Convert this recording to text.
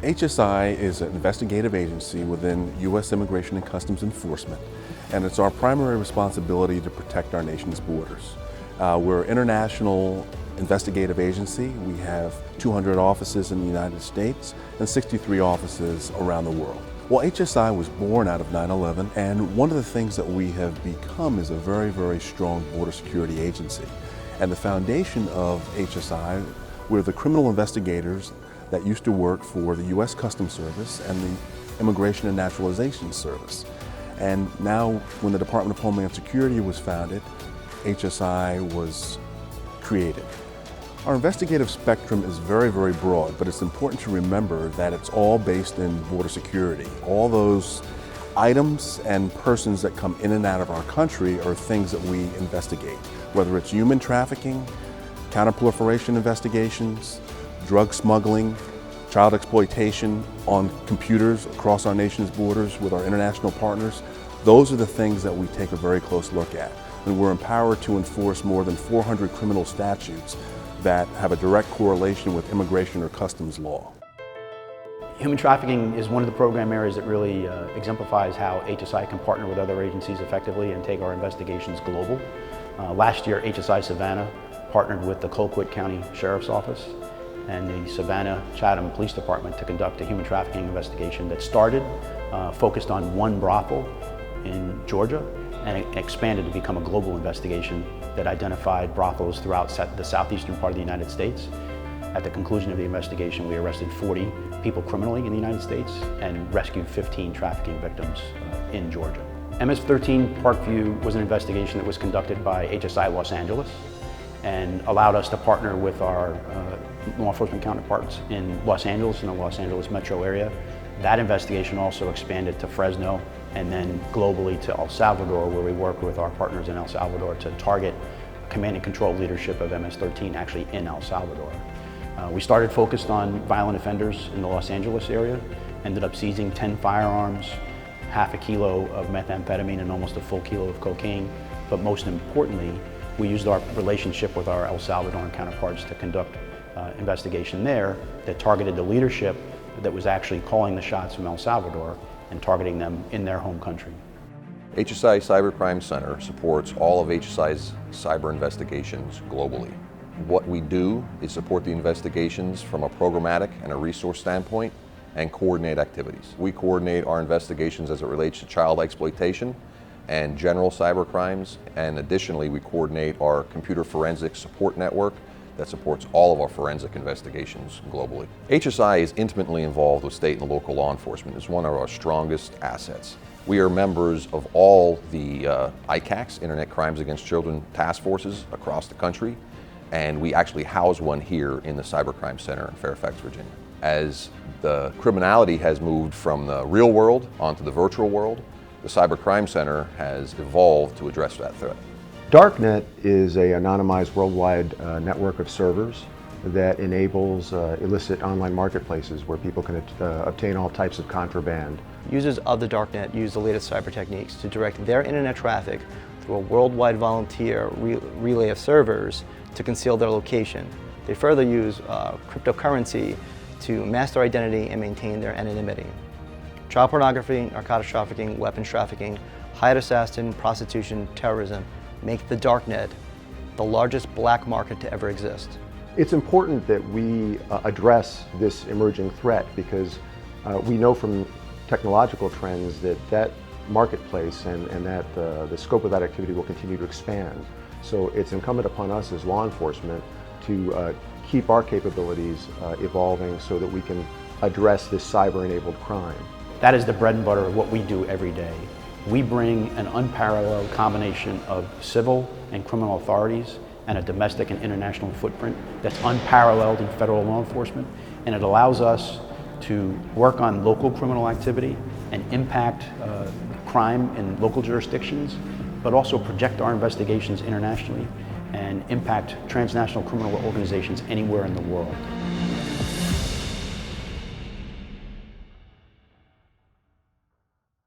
HSI is an investigative agency within U.S. Immigration and Customs Enforcement, and it's our primary responsibility to protect our nation's borders. We're an international investigative agency. We have 200 offices in the United States and 63 offices around the world. Well, HSI was born out of 9/11, and one of the things that we have become is a very, very strong border security agency. And the foundation of HSI were the criminal investigators that used to work for the U.S. Customs Service and the Immigration and Naturalization Service. And now, when the Department of Homeland Security was founded, HSI was created. Our investigative spectrum is very, very broad, but it's important to remember that it's all based in border security. All those items and persons that come in and out of our country are things that we investigate, whether it's human trafficking, counter-proliferation investigations, drug smuggling, child exploitation on computers across our nation's borders with our international partners. Those are the things that we take a very close look at. And we're empowered to enforce more than 400 criminal statutes that have a direct correlation with immigration or customs law. Human trafficking is one of the program areas that really exemplifies how HSI can partner with other agencies effectively and take our investigations global. Last year, HSI Savannah partnered with the Colquitt County Sheriff's Office and the Savannah-Chatham Police Department to conduct a human trafficking investigation that started focused on one brothel in Georgia and expanded to become a global investigation that identified brothels throughout the southeastern part of the United States. At the conclusion of the investigation, we arrested 40 people criminally in the United States and rescued 15 trafficking victims in Georgia. MS-13 Parkview was an investigation that was conducted by HSI Los Angeles and allowed us to partner with our law enforcement counterparts in Los Angeles and the Los Angeles metro area. That investigation also expanded to Fresno and then globally to El Salvador, where we work with our partners in El Salvador to target command and control leadership of MS-13 actually in El Salvador. We started focused on violent offenders in the Los Angeles area, ended up seizing 10 firearms, half a kilo of methamphetamine and almost a full kilo of cocaine. But most importantly, we used our relationship with our El Salvadoran counterparts to conduct investigation there that targeted the leadership that was actually calling the shots from El Salvador and targeting them in their home country. HSI Cybercrime Center supports all of HSI's cyber investigations globally. What we do is support the investigations from a programmatic and a resource standpoint and coordinate activities. We coordinate our investigations as it relates to child exploitation and general cyber crimes, and additionally we coordinate our computer forensic support network that supports all of our forensic investigations globally. HSI is intimately involved with state and local law enforcement. It's one of our strongest assets. We are members of all the ICACs, Internet Crimes Against Children task forces across the country, and we actually house one here in the Cybercrime Center in Fairfax, Virginia. As the criminality has moved from the real world onto the virtual world, the Cybercrime Center has evolved to address that threat. Darknet is an anonymized worldwide network of servers that enables illicit online marketplaces where people can obtain all types of contraband. Users of the Darknet use the latest cyber techniques to direct their internet traffic through a worldwide volunteer relay of servers to conceal their location. They further use cryptocurrency to mask their identity and maintain their anonymity. Child pornography, narcotics trafficking, weapons trafficking, hired assassin, prostitution, terrorism make the Darknet the largest black market to ever exist. It's important that we address this emerging threat because we know from technological trends that marketplace and that the scope of that activity will continue to expand. So it's incumbent upon us as law enforcement to keep our capabilities evolving so that we can address this cyber-enabled crime. That is the bread and butter of what we do every day. We bring an unparalleled combination of civil and criminal authorities and a domestic and international footprint that's unparalleled in federal law enforcement, and it allows us to work on local criminal activity and impact crime in local jurisdictions, but also project our investigations internationally and impact transnational criminal organizations anywhere in the world.